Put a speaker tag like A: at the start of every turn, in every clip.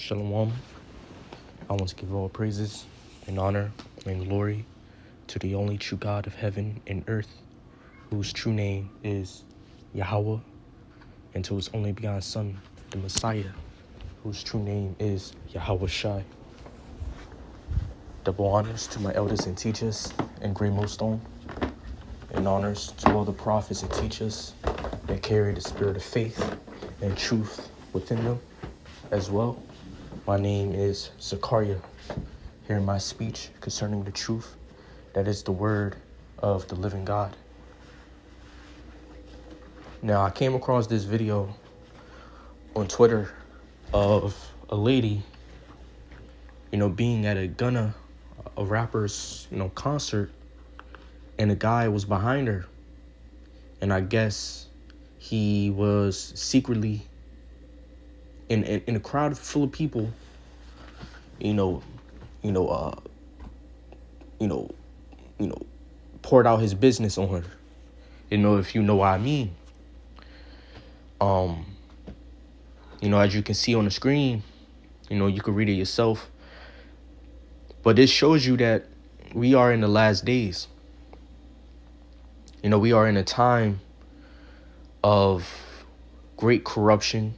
A: Shalom. I want to give all praises and honor and glory to the only true God of heaven and earth, whose true name is Yahweh, and to his only begotten Son, the Messiah, whose true name is Yahweh Shai. Double honors to my elders and teachers in Great Millstone, and honors to all the prophets and teachers that carry the spirit of faith and truth within them as well. My name is Zachariah. Hear my speech concerning the truth, that is the word of the living God. Now, I came across this video on Twitter of a lady, being at a rapper's, concert, and a guy was behind her. And I guess he was secretly in a crowd full of people, poured out his business on her. If you know what I mean. As you can see on the screen, you can read it yourself. But this shows you that we are in the last days. We are in a time of great corruption,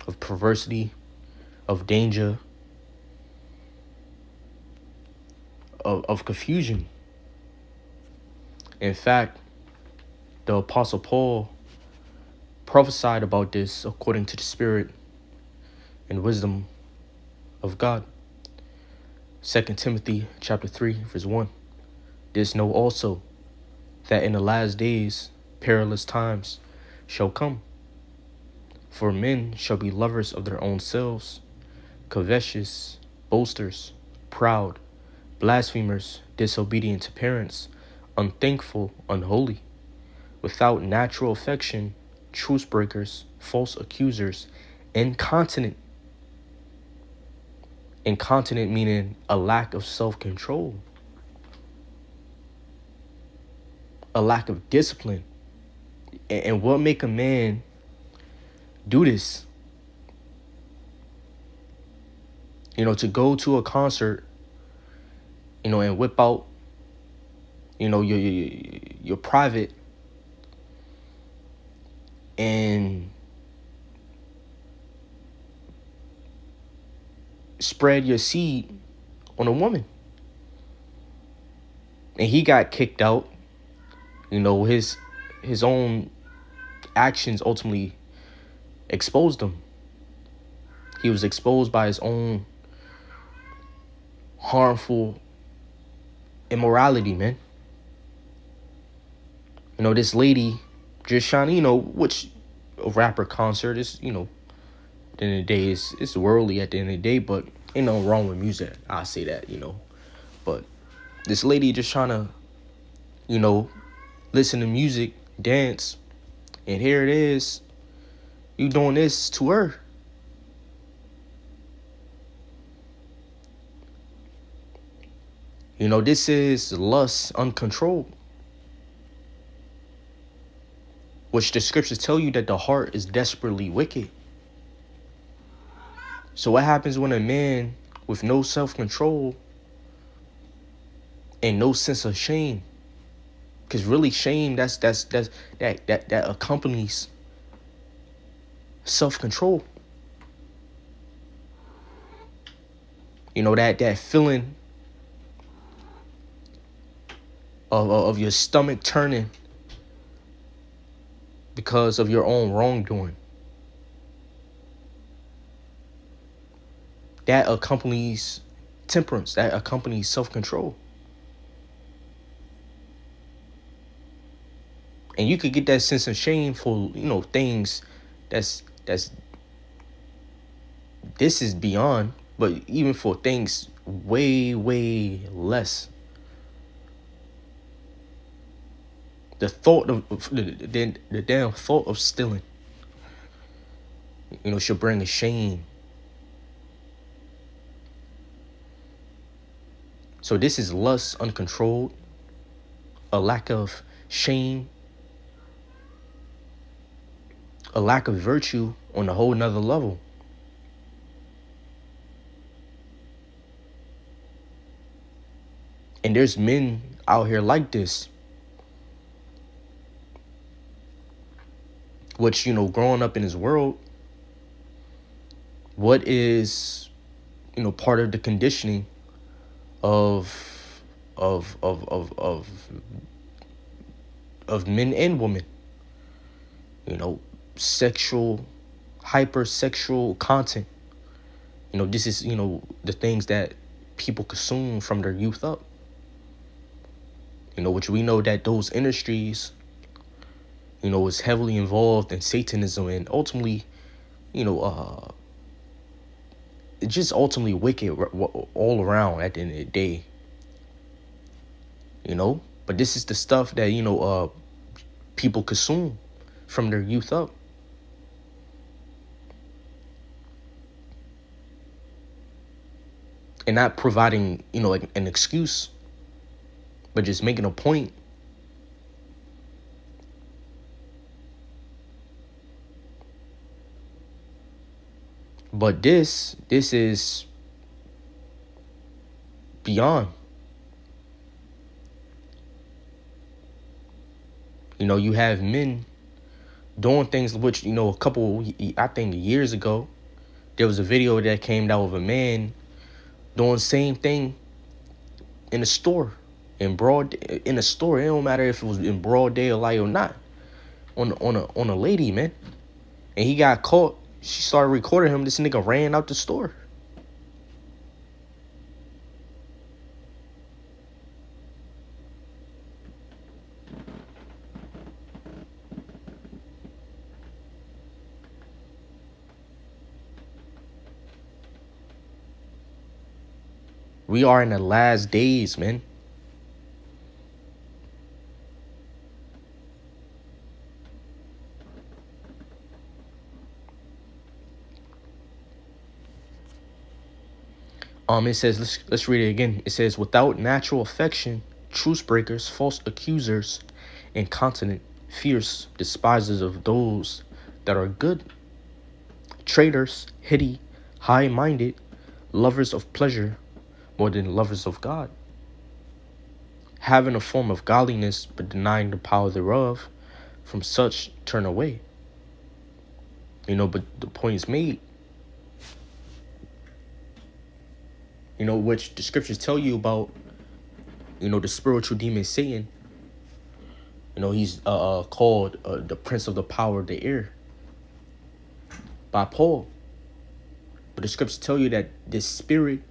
A: of perversity, of danger, of confusion. In fact, the Apostle Paul prophesied about this according to the Spirit and wisdom of God. 2 Timothy chapter 3, verse 1. This know also, that in the last days perilous times shall come. For men shall be lovers of their own selves, covetous, boasters, proud, blasphemers, disobedient to parents, unthankful, unholy, without natural affection, truce breakers, false accusers, incontinent. Incontinent meaning a lack of self-control, a lack of discipline. And what make a man do this? To go to a concert, and whip out, your private and spread your seed on a woman. And he got kicked out. His own actions ultimately exposed him. He was exposed by his own harmful immorality, man. This lady just shining, which a rapper concert is, at the end of the day, it's worldly at the end of the day, but ain't nothing wrong with music. I say that, But this lady just trying to, listen to music, dance, and here it is, you doing this to her. This is lust uncontrolled, which the scriptures tell you that the heart is desperately wicked. So what happens when a man with no self-control and no sense of shame? Because really shame, that accompanies self-control. That feeling of your stomach turning because of your own wrongdoing. That accompanies temperance. That accompanies self-control. And you could get that sense of shame for, things this is beyond, but even for things way, way less. The thought of the damn thought of stealing, should bring a shame. So this is lust uncontrolled, a lack of shame, a lack of virtue on a whole nother level. And there's men out here like this, which, growing up in this world, what is, part of the conditioning of of men and women, sexual, hypersexual content. This is, the things that people consume from their youth up. Which we know that those industries, is heavily involved in Satanism and ultimately, it's just ultimately wicked all around at the end of the day. But this is the stuff that, people consume from their youth up. And not providing, like an excuse, but just making a point. But this is beyond. You have men doing things which, a couple, I think years ago, there was a video that came out of a man doing the same thing in a store, in a store. It don't matter if it was in broad daylight or not. On a lady, man, and he got caught. She started recording him. This nigga ran out the store. We are in the last days, man. It says, let's read it again. It says, without natural affection, truce breakers, false accusers, incontinent, fierce, despisers of those that are good, traitors, heady, high-minded, lovers of pleasure more than lovers of God, having a form of godliness but denying the power thereof, from such turn away. But the point is made. Which the scriptures tell you about, the spiritual demon Satan. He's called the prince of the power of the air by Paul. But the scriptures tell you that this spirit,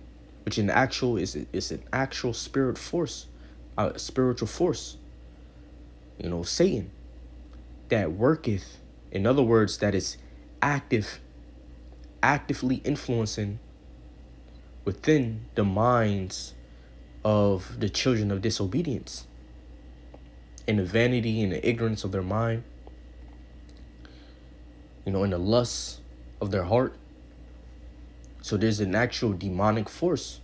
A: which in actual is an actual spirit force, a spiritual force, Satan, that worketh, in other words, that is actively influencing within the minds of the children of disobedience, in the vanity and the ignorance of their mind, in the lusts of their heart. So there's an actual demonic force.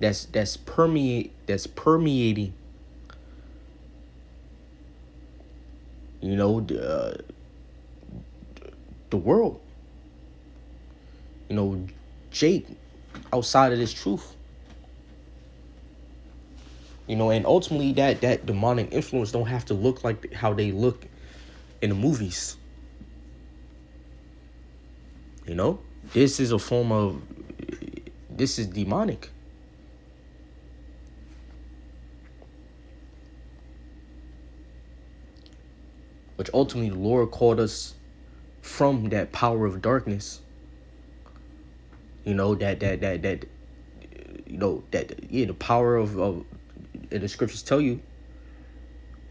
A: That's permeating, the world. Jake, outside of this truth. And ultimately that demonic influence don't have to look like how they look in the movies. This is a form of, this is demonic. Which ultimately the Lord called us from that power of darkness. The power of the scriptures tell you,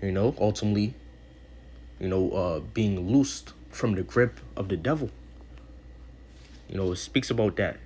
A: ultimately, being loosed from the grip of the devil. It speaks about that.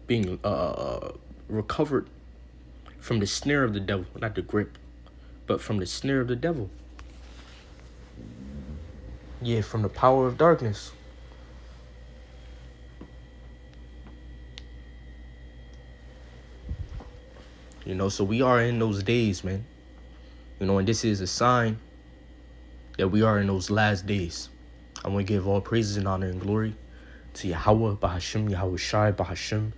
A: being recovered from the snare of the devil, not the grip, but from the snare of the devil. Yeah, from the power of darkness. You know, so we are in those days, man. You know, and this is a sign that we are in those last days. I want to give all praises and honor and glory to Yahweh, Bahashim, Yahweh Shai, Bahashim,